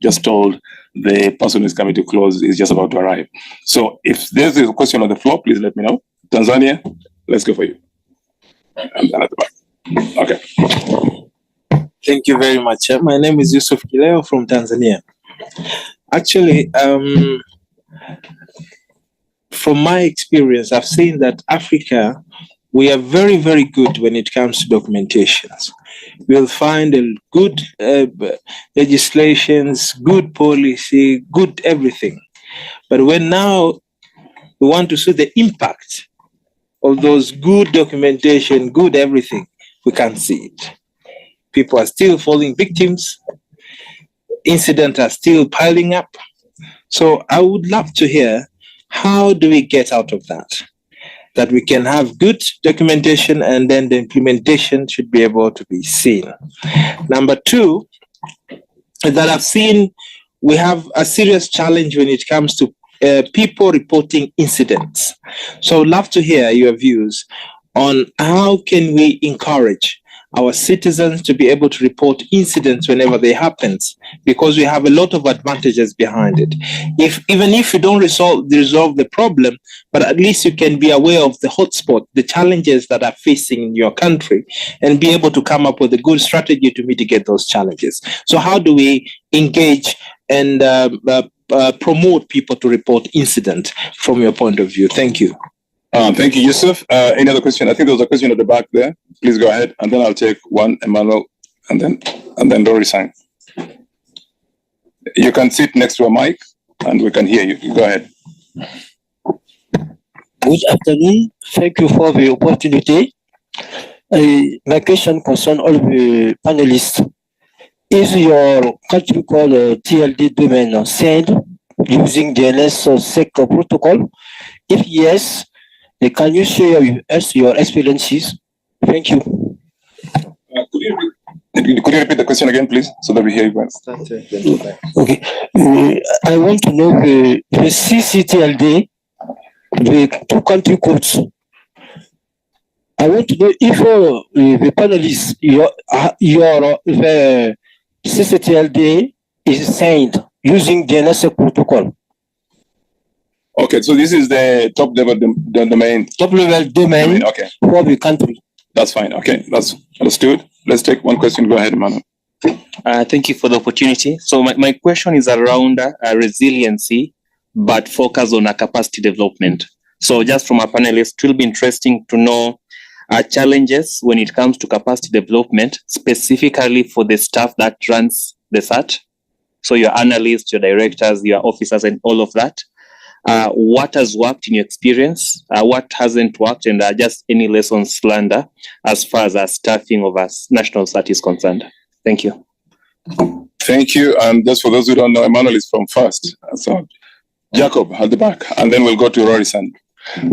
just told the person who is coming to close is just about to arrive. So if there's a question on the floor, please let me know. Tanzania, let's go for you. And then at the back. Okay. Thank you very much. My name is Yusuph Kileo from Tanzania. Actually, from my experience, I've seen that Africa, we are very, very good when it comes to documentations. We'll find a good legislations, good policy, good everything. But when now we want to see the impact of those good documentation, good everything, we can't see it. People are still falling victims. Incidents are still piling up. So I would love to hear, how do we get out of that? That we can have good documentation and then the implementation should be able to be seen. Number two, that I've seen we have a serious challenge when it comes to people reporting incidents. So I'd love to hear your views on how can we encourage our citizens to be able to report incidents whenever they happen, because we have a lot of advantages behind it. Even if you don't resolve the problem, but at least you can be aware of the hotspot, the challenges that are facing in your country, and be able to come up with a good strategy to mitigate those challenges. So how do we engage and promote people to report incident from your point of view? Thank you. Thank you, Yusuf. Any other question? I think there was a question at the back there. Please go ahead, and then I'll take one, Emmanuel, and then Dory Sang. You can sit next to a mic, and we can hear you. Go ahead. Good afternoon. Thank you for the opportunity. My question concerns all the panelists. Is your country called TLD domain signed using DNS-SEC protocol? If yes, can you share with us your experiences? Thank you. Could you repeat the question again, please, so that we hear you well? Okay. I want to know the CCTLD, the two country codes. I want to know if the panelists, the CCTLD is signed using DNS protocol. Okay, so this is the top level domain. Top level domain okay. For the country. That's fine. Okay, that's understood. Let's take one question. Go ahead, Emmanuel. Thank you for the opportunity. So my question is around resiliency, but focus on capacity development. So just from a panelist, it will be interesting to know challenges when it comes to capacity development, specifically for the staff that runs the SAT. So your analysts, your directors, your officers, and all of that. What has worked in your experience? What hasn't worked? And just any lessons learned as far as staffing of our national SAT is concerned. Thank you. Thank you. And just for those who don't know, Emmanuel is from FIRST. So Jacob at the back, and then we'll go to Rory San.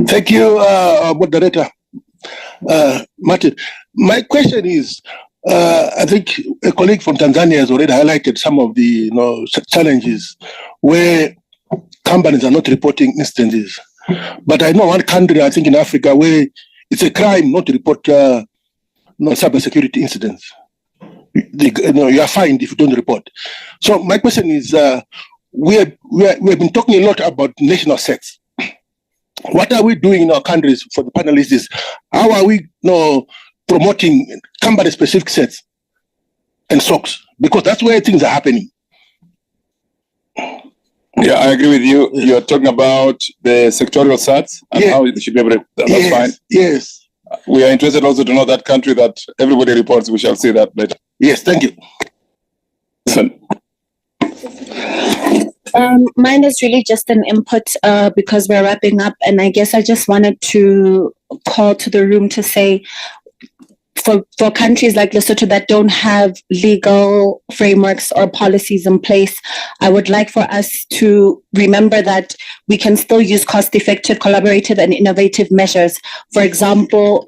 Thank you, moderator. Martin, my question is, I think a colleague from Tanzania has already highlighted some of the challenges where companies are not reporting incidents. But I know one country, I think in Africa, where it's a crime not to report cybersecurity incidents. You are fined if you don't report. So my question is, we have been talking a lot about national sets. What are we doing in our countries for the panelists? How are we promoting company-specific sets and SOCs? Because that's where things are happening. Yeah, I agree with you. You're talking about the sectorial SATs and how they should be able to. That's fine. Yes. We are interested also to know that country that everybody reports. We shall see that later. Yes, thank you. Mine is really just an input because we're wrapping up, and I guess I just wanted to call to the room to say, for countries like Lesotho that don't have legal frameworks or policies in place, I would like for us to remember that we can still use cost-effective, collaborative, and innovative measures. For example,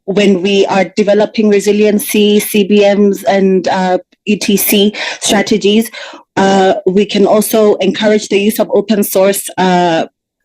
when we are developing resiliency, CBMs, and ETC strategies, we can also encourage the use of open source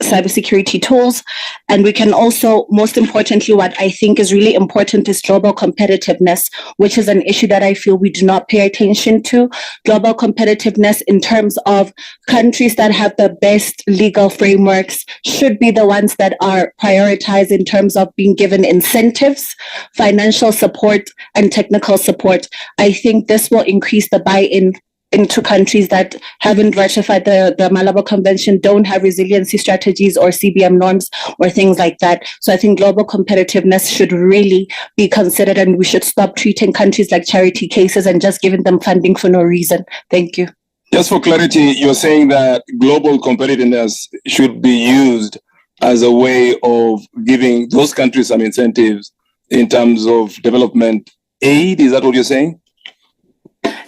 cybersecurity tools. And we can also, most importantly, what I think is really important is global competitiveness, which is an issue that I feel we do not pay attention to. Global competitiveness in terms of countries that have the best legal frameworks should be the ones that are prioritized in terms of being given incentives, financial support, and technical support. I think this will increase the buy-in into countries that haven't ratified the Malabo Convention, don't have resiliency strategies or CBM norms or things like that. So I think global competitiveness should really be considered, and we should stop treating countries like charity cases and just giving them funding for no reason. Thank you. Just for clarity, you're saying that global competitiveness should be used as a way of giving those countries some incentives in terms of development aid. Is that what you're saying?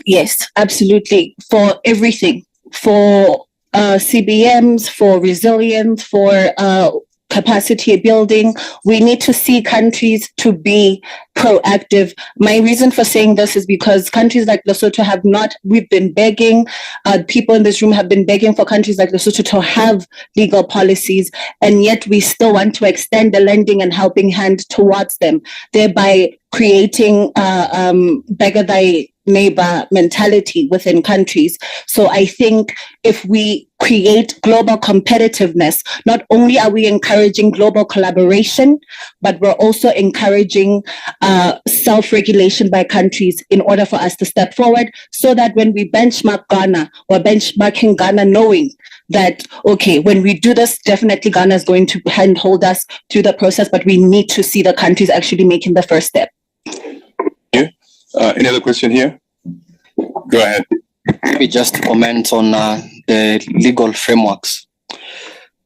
Yes, absolutely. For everything, for CBMs, for resilience, for capacity building, we need to see countries to be proactive. My reason for saying this is because countries like Lesotho have not, we've been begging, people in this room have been begging for countries like Lesotho to have legal policies, and yet we still want to extend the lending and helping hand towards them, thereby creating beggar thy neighbor mentality within countries. So I think if we create global competitiveness, not only are we encouraging global collaboration, but we're also encouraging self-regulation by countries in order for us to step forward, so that when we benchmark Ghana, or benchmarking Ghana knowing that, okay, when we do this, definitely Ghana is going to handhold us through the process, but we need to see the countries actually making the first step. Any other question here? Go ahead. Maybe just comment on the legal frameworks.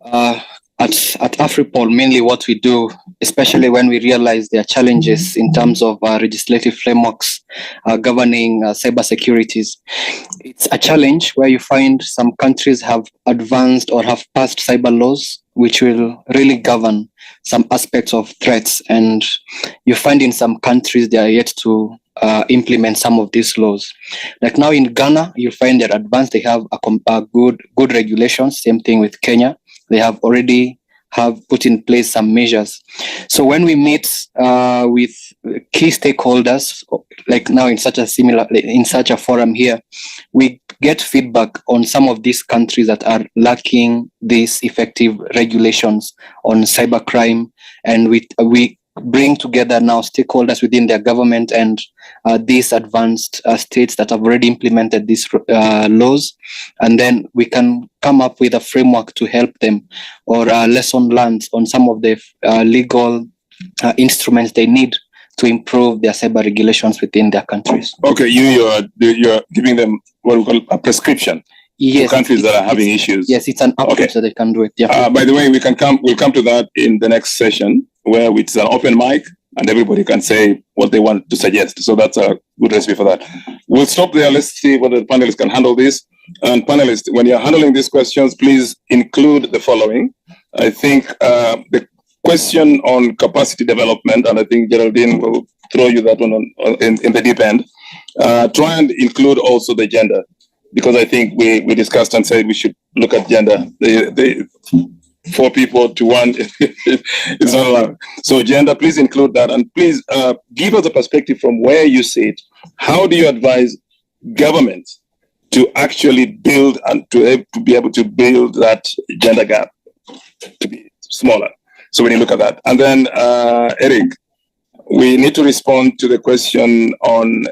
At AfriPol, mainly what we do, especially when we realize there are challenges in terms of legislative frameworks governing cybersecurities, it's a challenge where you find some countries have advanced or have passed cyber laws which will really govern some aspects of threats, and you find in some countries they are yet to implement some of these laws. Like now in Ghana, you find they're advanced, they have a good regulations. Same thing with Kenya. They have already put in place some measures. So when we meet with key stakeholders, like now in such a forum here, we get feedback on some of these countries that are lacking these effective regulations on cybercrime, and we bring together now stakeholders within their government and these advanced states that have already implemented these laws, and then we can come up with a framework to help them, or lesson learned on some of the legal instruments they need to improve their cyber regulations within their countries. Okay, you're giving them what we call a prescription. Yes, to countries that are having issues. Yes, it's an approach that they can do it. Yeah. By the way, we'll come to that in the next session, where it's an open mic and everybody can say what they want to suggest. So that's a good recipe for that. We'll stop there. Let's see whether the panelists can handle this. And panelists, when you're handling these questions, please include the following. I think the question on capacity development, and I think Geraldine will throw you that one in the deep end. Try and include also the gender, because I think we discussed and said we should look at gender. The 4 people to 1 is not allowed. So gender, please include that, and please give us a perspective from where you sit. How do you advise governments to actually build and to be able to build that gender gap to be smaller? So when you look at that, and then Eric, we need to respond to the question on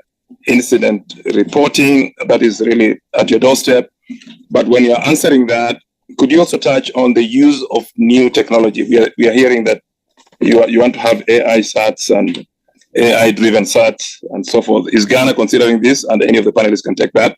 incident reporting. That is really at your doorstep. But when you're answering that, could you also touch on the use of new technology? We are hearing that you want to have AI SATs and AI-driven SATs and so forth. Is Ghana considering this? And any of the panelists can take that.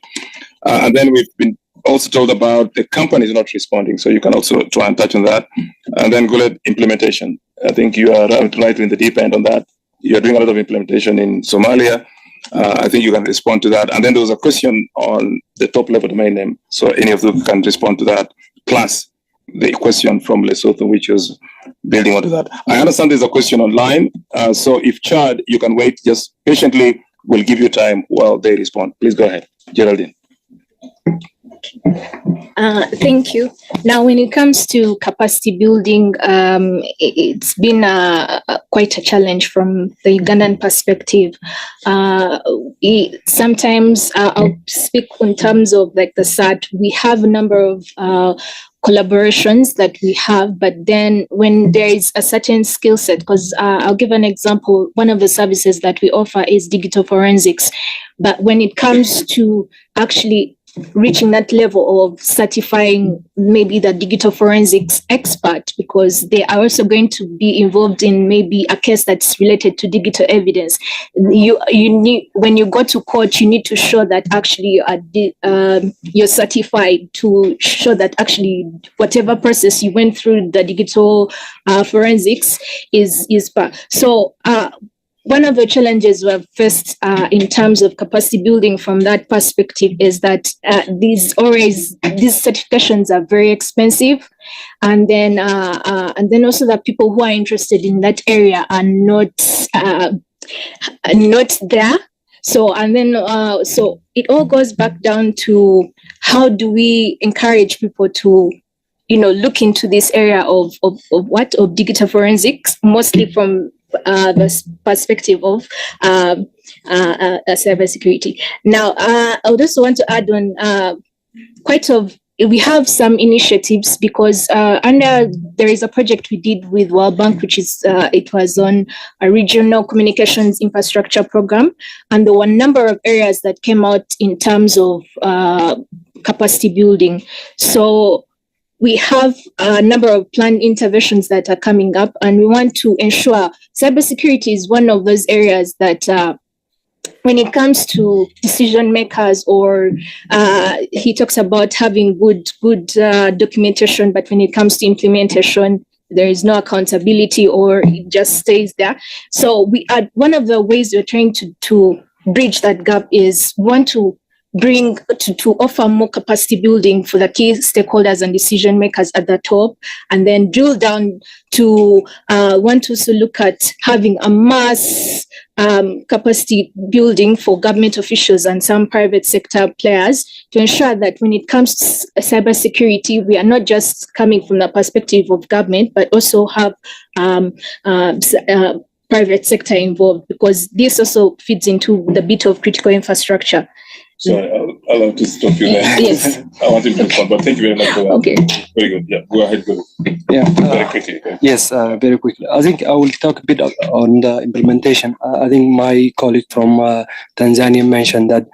And then we've been also told about the companies not responding. So you can also try and touch on that. And then go ahead, implementation. I think you are right in the deep end on that. You're doing a lot of implementation in Somalia. I think you can respond to that. And then there was a question on the top level domain name. So any of them can respond to that, plus the question from Lesotho, which is building onto that. I understand there's a question online. So if Chad, you can wait just patiently, we'll give you time while they respond. Please go ahead, Geraldine. Thank you. Now, when it comes to capacity building, it's been quite a challenge from the Ugandan perspective. Sometimes I'll speak in terms of like the SAT. We have a number of collaborations that we have, but then when there is a certain skill set, because I'll give an example, one of the services that we offer is digital forensics, but when it comes to actually reaching that level of certifying maybe the digital forensics expert, because they are also going to be involved in maybe a case that's related to digital evidence. You need, when you go to court, you need to show that actually you're certified to show that actually whatever process you went through the digital forensics is so. One of the challenges we have faced in terms of capacity building from that perspective is that these certifications are very expensive, and then also that people who are interested in that area are not there. So so it all goes back down to how do we encourage people to look into this area of digital forensics, mostly from the perspective of cybersecurity. Now, I would also want to add on we have some initiatives because there is a project we did with World Bank, which is it was on a regional communications infrastructure program, and there were a number of areas that came out in terms of capacity building. So we have a number of planned interventions that are coming up, and we want to ensure cybersecurity is one of those areas that when it comes to decision makers, or he talks about having good documentation, but when it comes to implementation, there is no accountability, or it just stays there. So we are, one of the ways we're trying to bridge that gap is to offer more capacity building for the key stakeholders and decision makers at the top, and then drill down to want to also look at having a mass capacity building for government officials and some private sector players to ensure that when it comes to cybersecurity, we are not just coming from the perspective of government, but also have private sector involved, because this also feeds into the bit of critical infrastructure. So I'll have to stop you there. Yes. I want to respond, but thank you very much for that. Okay. Very good. Yeah, go ahead. Yeah. Very quickly. Yes, very quickly. I think I will talk a bit on the implementation. I think my colleague from Tanzania mentioned that,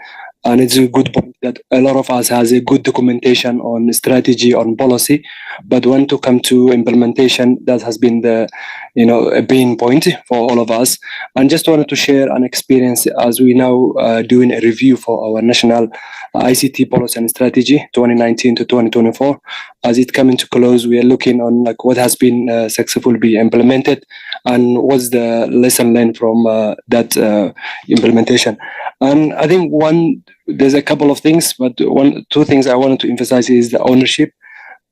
and it's a good point, that a lot of us has a good documentation on strategy, on policy, but when to come to implementation, that has been the, a pain point for all of us. And just wanted to share an experience as we now doing a review for our national ICT policy and strategy 2019 to 2024. As it coming to close, we are looking on like what has been successfully be implemented and what's the lesson learned from that implementation. And I think there's a couple of things, but two things I wanted to emphasize is the ownership.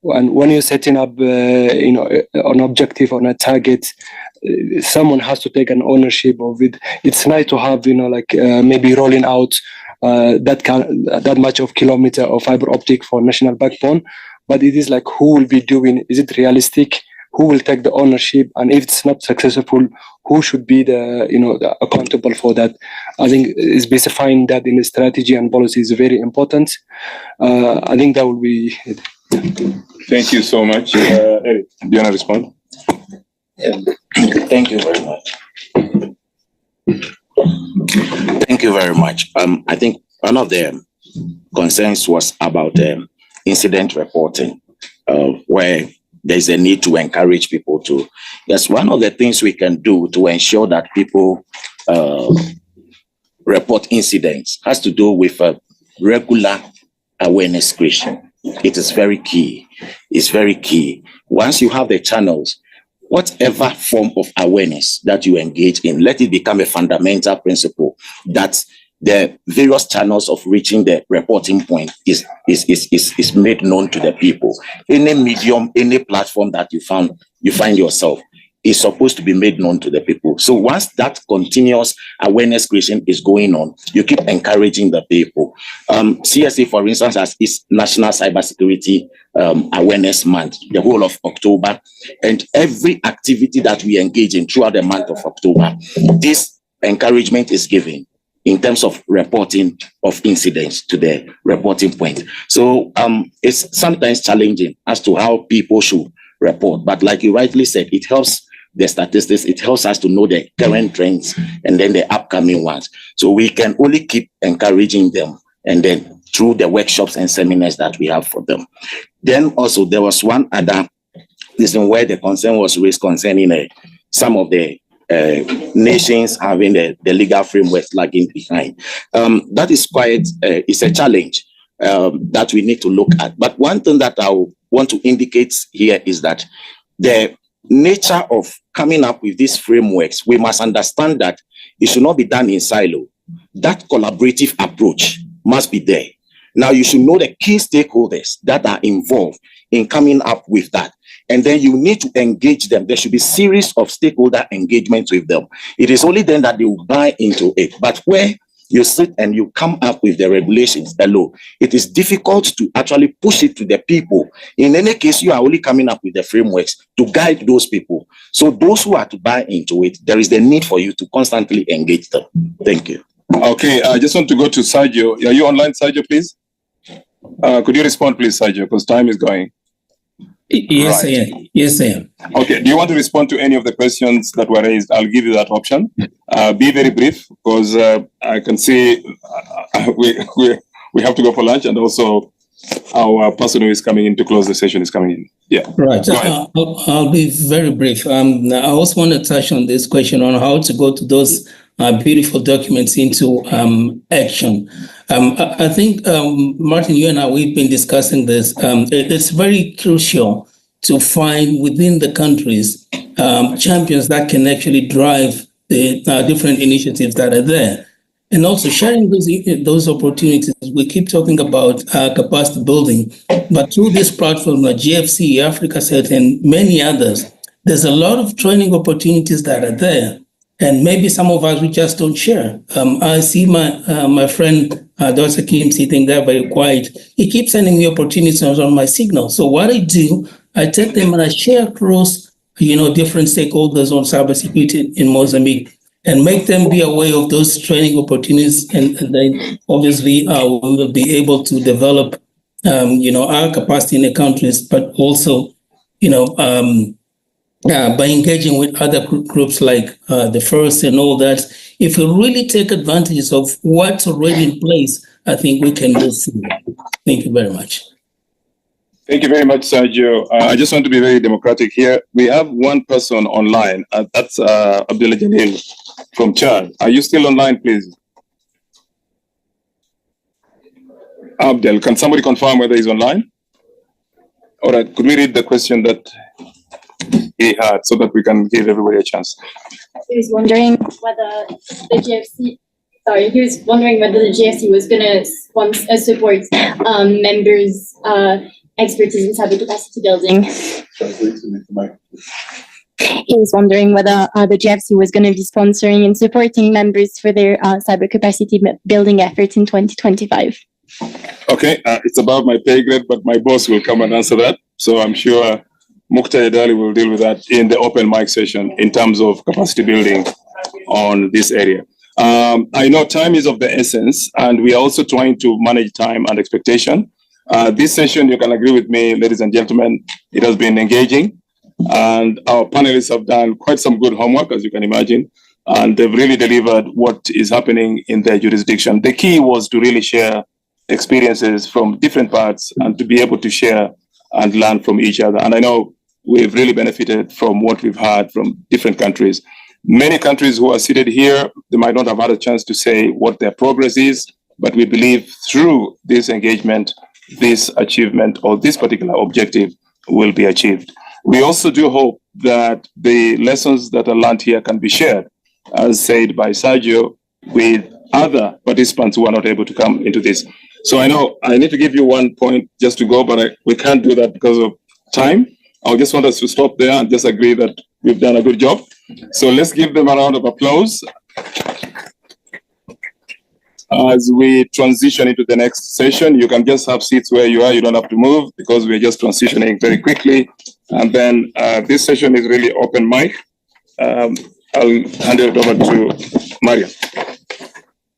And when you're setting up, an objective, on a target, someone has to take an ownership of it. It's nice to have, maybe rolling out that much of kilometer of fiber optic for national backbone, but it is like who will be doing? Is it realistic? Who will take the ownership? And if it's not successful, who should be the accountable for that? I think specifying that in the strategy and policy is very important. I think that will be it. Thank you so much. Eric, do you want to respond? Yeah. Thank you very much. Thank you very much. I think one of the concerns was about incident reporting, where there's a need to encourage people to. Yes, one of the things we can do to ensure that people report incidents has to do with regular awareness creation. It is very key. It's very key. Once you have the channels, whatever form of awareness that you engage in, let it become a fundamental principle that the various channels of reaching the reporting point is made known to the people. Any medium, any platform that you find yourself, is supposed to be made known to the people. So once that continuous awareness creation is going on, you keep encouraging the people. CSA, for instance, has its National Cybersecurity Awareness Month, the whole of October, and every activity that we engage in throughout the month of October, this encouragement is given in terms of reporting of incidents to the reporting point. So it's sometimes challenging as to how people should report, but like you rightly said, it helps the statistics, it helps us to know the current trends and then the upcoming ones. So we can only keep encouraging them, and then through the workshops and seminars that we have for them. Then also there was one other reason where the concern was raised concerning some of the nations having the legal frameworks lagging behind. That is quite, it's a challenge that we need to look at. But one thing that I want to indicate here is that the nature of coming up with these frameworks, we must understand that it should not be done in silo. That collaborative approach must be there. Now you should know the key stakeholders that are involved in coming up with that. And then you need to engage them. There should be a series of stakeholder engagements with them. It is only then that they will buy into it. But where you sit and you come up with the regulations alone, it is difficult to actually push it to the people. In any case, you are only coming up with the frameworks to guide those people. So those who are to buy into it, there is the need for you to constantly engage them. Thank you. Okay, I just want to go to Sergio. Are you online, Sergio, please? Could you respond, please, Sergio, because time is going. Yes, Right. I am. Yes, I am. Okay, do you want to respond to any of the questions that were raised? I'll give you that option. Be very brief, because I can see we have to go for lunch, and also our person who is coming in to close the session is coming in. Yeah. Right. Go ahead. I'll be very brief. I also want to touch on this question on how to go to those beautiful documents into action. I think, Martin, you and I, we've been discussing this. It's very crucial to find within the countries champions that can actually drive the different initiatives that are there. And also sharing those opportunities. We keep talking about capacity building, but through this platform, like GFCE Africa Set and many others, there's a lot of training opportunities that are there. And maybe some of us, we just don't share. I see my friend, Dr. Kim, sitting there very quiet. He keeps sending me opportunities on my signal. So what I do, I take them and I share across, different stakeholders on cybersecurity in Mozambique and make them be aware of those training opportunities. And then obviously we will be able to develop, our capacity in the countries, but also, by engaging with other groups like the First and all that, if we really take advantage of what's already in place, I think we can move forward. Thank you very much. Thank you very much, Sergio. I just want to be very democratic here. We have one person online, that's Abdullah Jalil from Chad. Are you still online, please? Abdel, can somebody confirm whether he's online? All right, could we read the question that he had so that we can give everybody a chance? He was wondering whether the GFC was going to support members' expertise in cyber capacity building. He was wondering whether the GFC was going to be sponsoring and supporting members for their cyber capacity building efforts in 2025. Okay, it's above my pay grade, but my boss will come and answer that. So I'm sure Mukhtar Yadali will deal with that in the open mic session in terms of capacity building on this area. I know time is of the essence, and we are also trying to manage time and expectation. This session, you can agree with me, ladies and gentlemen, it has been engaging, and our panelists have done quite some good homework, as you can imagine, and they've really delivered what is happening in their jurisdiction. The key was to really share experiences from different parts and to be able to share and learn from each other. And I know we've really benefited from what we've had from different countries. Many countries who are seated here, they might not have had a chance to say what their progress is, but we believe through this engagement, this achievement or this particular objective will be achieved. We also do hope that the lessons that are learned here can be shared, as said by Sergio, with other participants who are not able to come into this. So I know I need to give you one point just to go, but we can't do that because of time. I just want us to stop there and just agree that we've done a good job. So let's give them a round of applause as we transition into the next session. You can just have seats where you are. You don't have to move because we're just transitioning very quickly. And then this session is really open mic. I'll hand it over to Maria.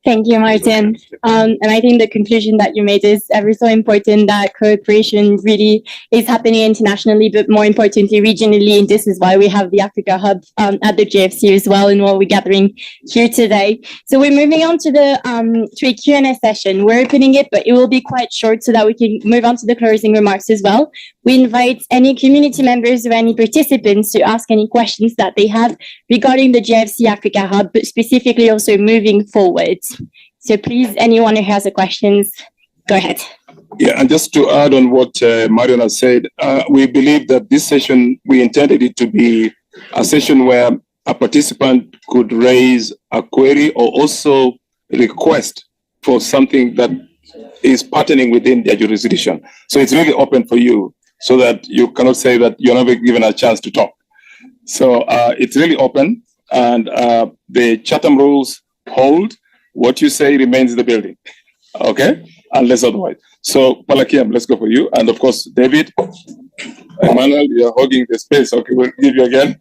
Thank you, Martin. And I think the conclusion that you made is ever so important, that cooperation really is happening internationally, but more importantly, regionally. And this is why we have the Africa Hub at the GFC as well, and what we're gathering here today. So we're moving on to the to a Q&A session. We're opening it, but it will be quite short so that we can move on to the closing remarks as well. We invite any community members or any participants to ask any questions that they have regarding the GFC Africa Hub, but specifically also moving forward. So please, anyone who has a questions, go ahead. Yeah, and just to add on what Marion has said, we believe that this session, we intended it to be a session where a participant could raise a query or also request for something that is pertaining within their jurisdiction. So it's really open for you so that you cannot say that you're not given a chance to talk. So it's really open, and the Chatham rules hold. What you say remains in the building, okay? Unless otherwise. So, Palakiem, let's go for you. And of course, David, Emmanuel, you're hogging the space. Okay, we'll give you again.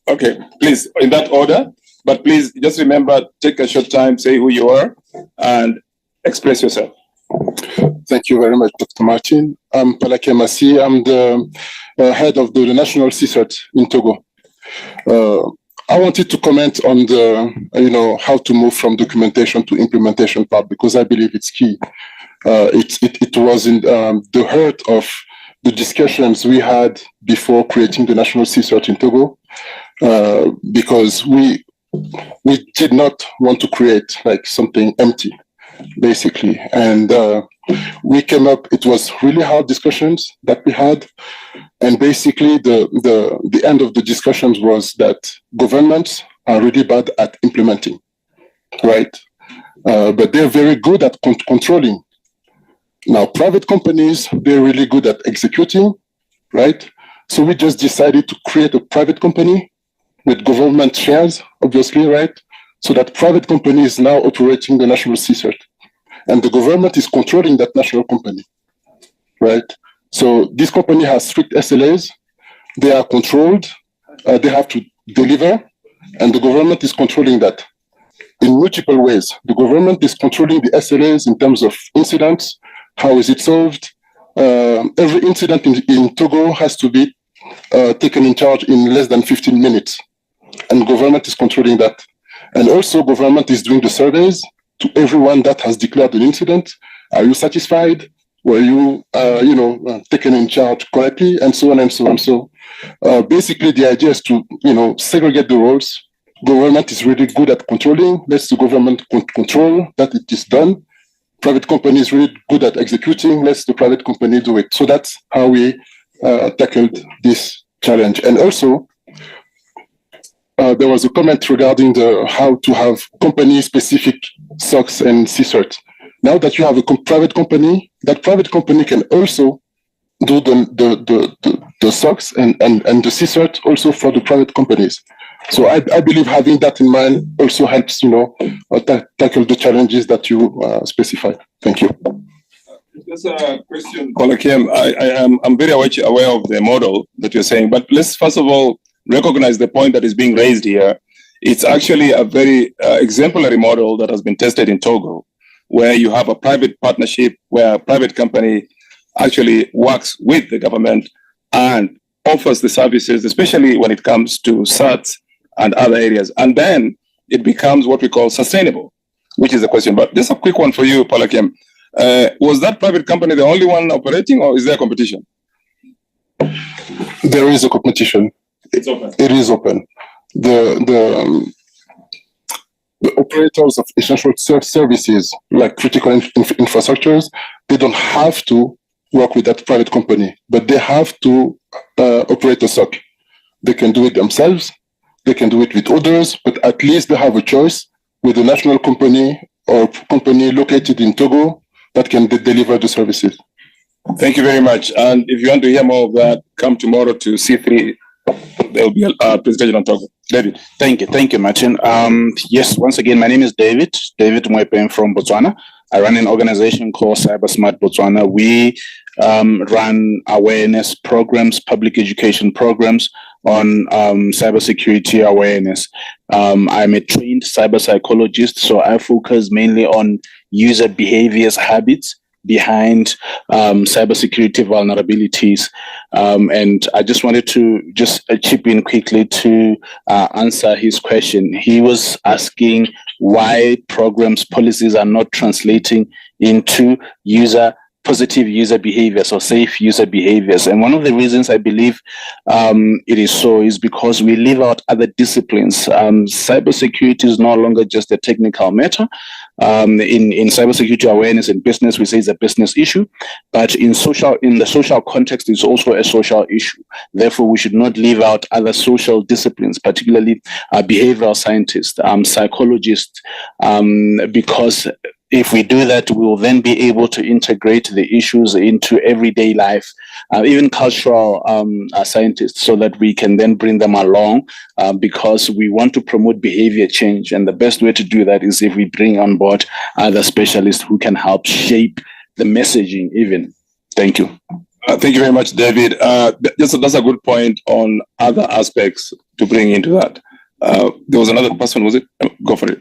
Okay, please, in that order. But please, just remember, take a short time, say who you are, and express yourself. Thank you very much, Dr. Martin. I'm Palakem Massi. I'm the head of the National CSIRT in Togo. I wanted to comment on the, how to move from documentation to implementation part, because I believe it's key. It was in the heart of the discussions we had before creating the National CSIRT in Togo, because we did not want to create like something empty, basically. And we came up, it was really hard discussions that we had. And basically, the end of the discussions was that governments are really bad at implementing, right? But they're very good at controlling. Now, private companies, they're really good at executing, right? So we just decided to create a private company with government shares, obviously, right? So that private company is now operating the national CSIRT. And the government is controlling that national company, right? So this company has strict SLAs, they are controlled, they have to deliver, and the government is controlling that in multiple ways. The government is controlling the SLAs in terms of incidents, how is it solved. Every incident in Togo has to be taken in charge in less than 15 minutes, and government is controlling that. And also government is doing the surveys to everyone that has declared an incident. Are you satisfied? Were you, taken in charge correctly, and so on and so on. So basically, the idea is to, segregate the roles. Government is really good at controlling. Let's the government control that it is done. Private company is really good at executing. Let's the private company do it. So that's how we tackled this challenge. And also, there was a comment regarding how to have company-specific SOCs and CSIRT. Now that you have a private company, that private company can also do the SOCs and the CSIRT also for the private companies. So I believe having that in mind also helps, tackle the challenges that you specified. Thank you. Just a question, Palakem. I'm very aware of the model that you're saying, but let's first of all recognize the point that is being raised here. It's actually a very exemplary model that has been tested in Togo, where you have a private partnership where a private company actually works with the government and offers the services, especially when it comes to CERTs and other areas. And then it becomes what we call sustainable, which is the question. But just a quick one for you, Palakem. Was that private company the only one operating, or is there competition? There is a competition. It's open. It is open. The operators of essential services like critical infrastructures, they don't have to work with that private company, but they have to operate a SOC. They can do it themselves, they can do it with others, but at least they have a choice with a national company or company located in Togo that can deliver the services. Thank you very much. And if you want to hear more of that, come tomorrow to C3. There will be a presentation on Togo. David. Thank you, Martin. Yes, once again, my name is David Mwepeng from Botswana. I run an organization called Cyber Smart Botswana. We run awareness programs, public education programs on cybersecurity awareness. I'm a trained cyber psychologist, so I focus mainly on user behaviors, habits behind cybersecurity vulnerabilities. And I just wanted to chip in quickly to answer his question. He was asking why programs, policies are not translating into positive user behaviors or safe user behaviors. And one of the reasons I believe it is so is because we leave out other disciplines. Cybersecurity is no longer just a technical matter. In cybersecurity awareness in business, we say it's a business issue, but in the social context, it's also a social issue. Therefore, we should not leave out other social disciplines, particularly behavioral scientists, psychologists, because if we do that, we will then be able to integrate the issues into everyday life, even cultural scientists, so that we can then bring them along because we want to promote behavior change. And the best way to do that is if we bring on board other specialists who can help shape the messaging even. Thank you. Thank you very much, David. That's a good point on other aspects to bring into that. There was another person, was it? Go for it.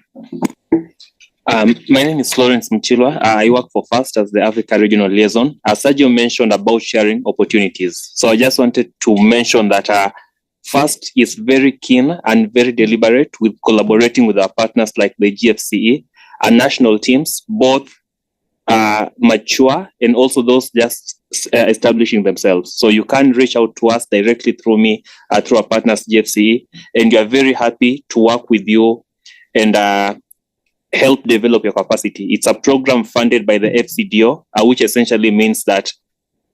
My name is Lawrence Mchilwa. I work for FAST as the Africa Regional Liaison. As Sergio mentioned about sharing opportunities. So I just wanted to mention that FAST is very keen and very deliberate with collaborating with our partners like the GFCE and national teams, both mature and also those just establishing themselves. So you can reach out to us directly through me, through our partners GFCE, and we are very happy to work with you and help develop your capacity. It's a program funded by the FCDO, which essentially means that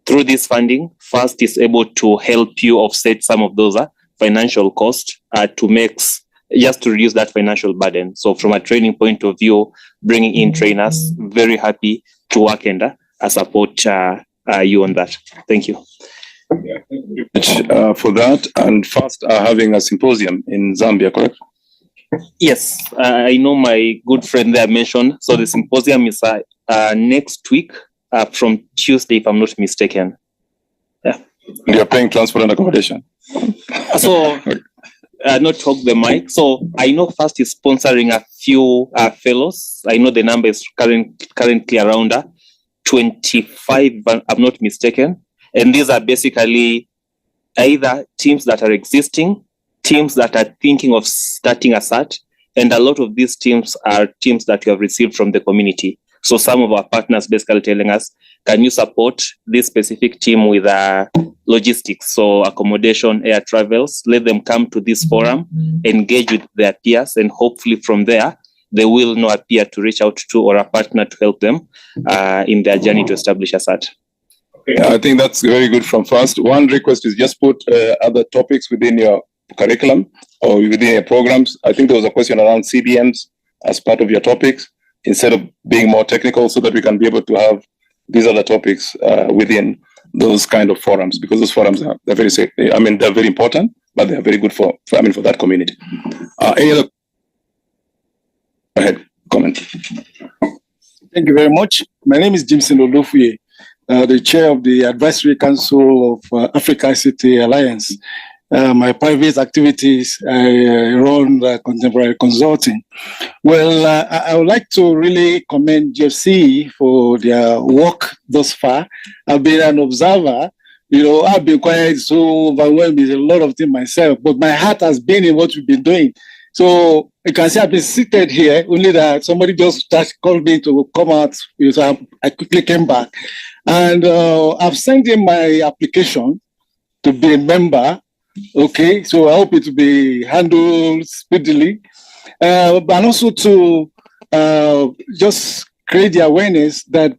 through this funding, FAST is able to help you offset some of those financial costs to reduce that financial burden. So from a training point of view, bringing in trainers, very happy to work and support you on that. Thank you. Yeah, thank you very much for that. And FAST are having a symposium in Zambia, correct? Yes, I know my good friend there mentioned. So the symposium is next week from Tuesday, if I'm not mistaken. Yeah. You're paying transport and accommodation. So, not talk the mic. So I know FAST is sponsoring a few fellows. I know the number is currently around 25, if I'm not mistaken. And these are basically either teams that are existing, teams that are thinking of starting a CERT, and a lot of these teams are teams that we have received from the community. So some of our partners basically telling us, can you support this specific team with logistics, so accommodation, air travels, let them come to this forum, engage with their peers, and hopefully from there, they will know a peer to reach out to or a partner to help them in their journey to establish a CERT. Okay, I think that's very good from FAST. One request is just put other topics within your curriculum or within your programs. I think there was a question around CBMs as part of your topics, instead of being more technical, so that we can be able to have these other topics within those kind of forums, because those forums they're very safe. They're very important, but they're very good for that community. Any other? Go ahead, comment. Thank you very much. My name is Jimson Olufuye, the chair of the Advisory Council of Africa ICT Alliance. My private activities, I run contemporary consulting. Well, I would like to really commend GFCE for their work thus far. I've been an observer. I've been quite so overwhelmed with a lot of things myself, but my heart has been in what we've been doing. So you can see I've been seated here, only that somebody just called me to come out. So I quickly came back. And I've sent in my application to be a member. Okay, so I hope it will be handled speedily, but also to just create the awareness that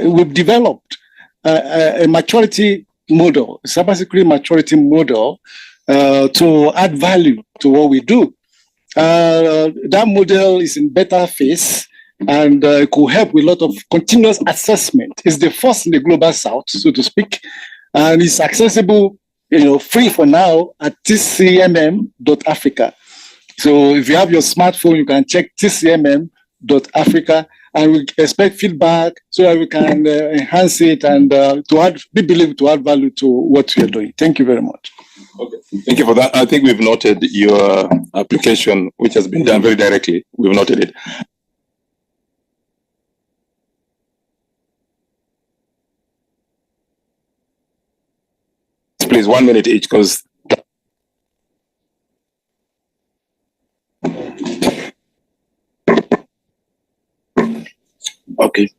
we've developed a maturity model, a cybersecurity maturity model to add value to what we do. That model is in better phase. and it could help with a lot of continuous assessment. It's the first in the global south, so to speak, and it's accessible, free for now at tcmm.africa. So if you have your smartphone, you can check tcmm.africa, and we expect feedback so that we can enhance it and we believe to add value to what we are doing. Thank you very much. Okay, thank you for that. I think we've noted your application, which has been done very directly. We've noted it. Please, 1 minute each, because okay.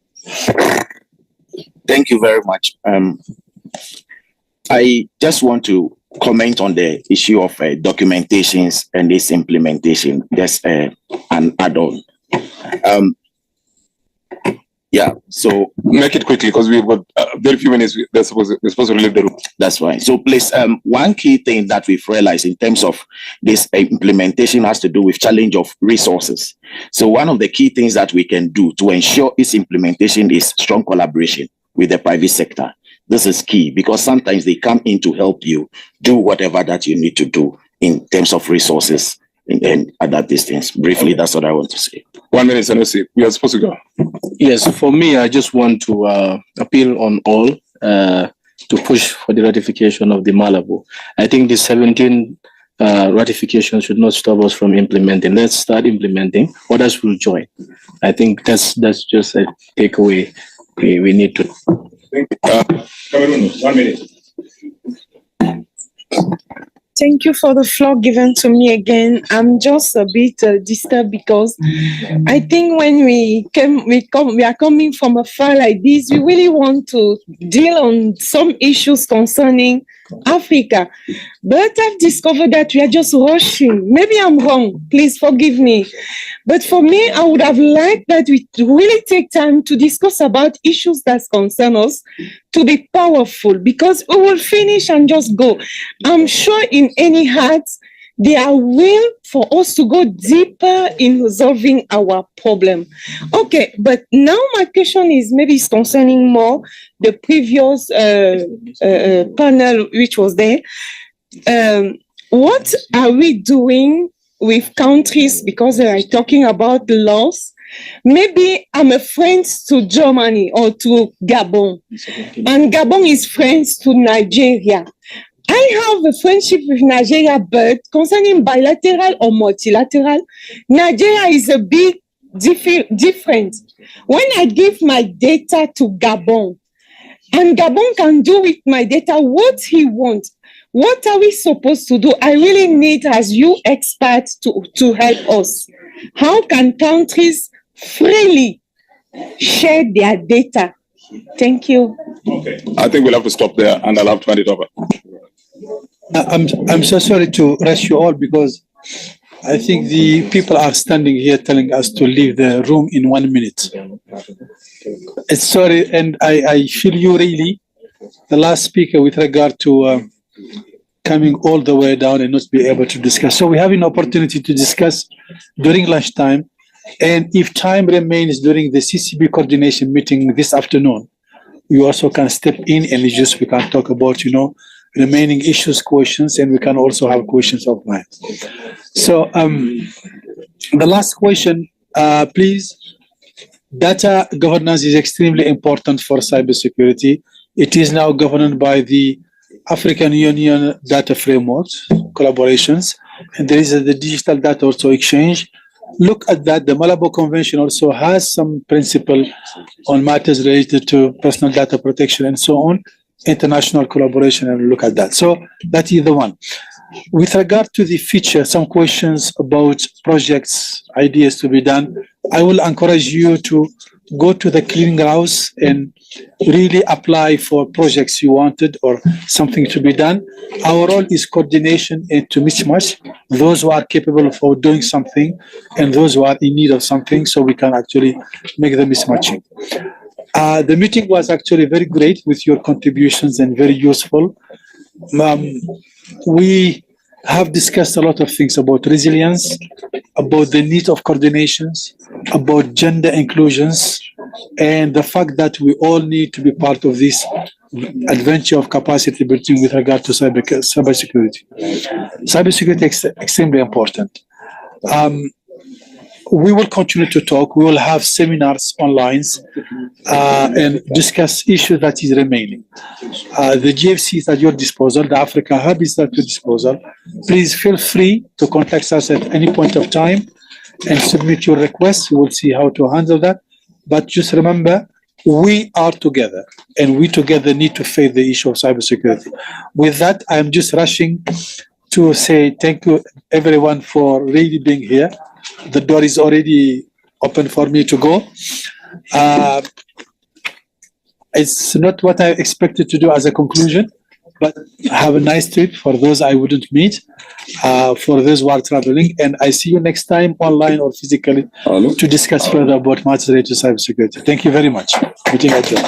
Thank you very much. I just want to comment on the issue of documentations and this implementation. There's an add-on. Yeah, so make it quickly because we've got very few minutes. We're supposed to leave the room. That's fine. So please, one key thing that we've realized in terms of this implementation has to do with challenge of resources. So one of the key things that we can do to ensure its implementation is strong collaboration with the private sector. This is key because sometimes they come in to help you do whatever that you need to do in terms of resources and at that distance. Briefly, that's what I want to say. 1 minute, Sanusi. We are supposed to go. Yes, for me, I just want to appeal on all to push for the ratification of the Malabo. I think the 17 ratification should not stop us from implementing. Let's start implementing. Others will join. I think that's just a takeaway we need to. Thank you. Cameroon, 1 minute. Thank you for the floor given to me again. I'm just a bit disturbed because I think when we are coming from a far like this, we really want to deal on some issues concerning Africa. But I've discovered that we are just rushing. Maybe I'm wrong. Please forgive me. But for me, I would have liked that we really take time to discuss about issues that concern us, to be powerful, because we will finish and just go. I'm sure in any hearts, there are will for us to go deeper in resolving our problem. Okay, but now my question is maybe it's concerning more the previous panel which was there. What are we doing with countries, because they are talking about laws? Maybe I'm a friend to Germany or to Gabon, and Gabon is friends to Nigeria. I have a friendship with Nigeria, but concerning bilateral or multilateral, Nigeria is a bit different. When I give my data to Gabon, and Gabon can do with my data what he wants, what are we supposed to do? I really need, as you experts, to help us. How can countries freely share their data? Thank you. Okay, I think we'll have to stop there, and I'll have to hand it over. I'm so sorry to rush you all because I think the people are standing here telling us to leave the room in 1 minute. It's sorry, and I feel you really, the last speaker, with regard to coming all the way down and not be able to discuss. So we have an opportunity to discuss during lunchtime, and if time remains during the CCB coordination meeting this afternoon, you also can step in and we can talk about, remaining issues, questions, and we can also have questions offline. So the last question, please. Data governance is extremely important for cybersecurity. It is now governed by the African Union data framework collaborations, and there is the digital data also exchange. Look at that. The Malabo Convention also has some principle on matters related to personal data protection and so on. International collaboration, and look at that. So that is the one. With regard to the future, some questions about projects, ideas to be done. I will encourage you to go to the clearinghouse and really apply for projects you wanted or something to be done. Our role is coordination and to mismatch those who are capable of doing something and those who are in need of something, so we can actually make the mismatching. The meeting was actually very great with your contributions and very useful. We have discussed a lot of things about resilience, about the need of coordinations, about gender inclusions, and the fact that we all need to be part of this adventure of capacity building with regard to cybersecurity. Cybersecurity is extremely important. We will continue to talk. We will have seminars online and discuss issues that is remaining. The GFC is at your disposal. The Africa Hub is at your disposal. Please feel free to contact us at any point of time and submit your requests. We will see how to handle that. But just remember, we are together, and we together need to face the issue of cybersecurity. With that, I'm just rushing to say thank you, everyone, for really being here. The door is already open for me to go. It's not what I expected to do as a conclusion, but have a nice trip for those I wouldn't meet, for those who are traveling, and I see you next time online or physically to discuss further about matters related to cybersecurity. Thank you very much. Meeting adjourned.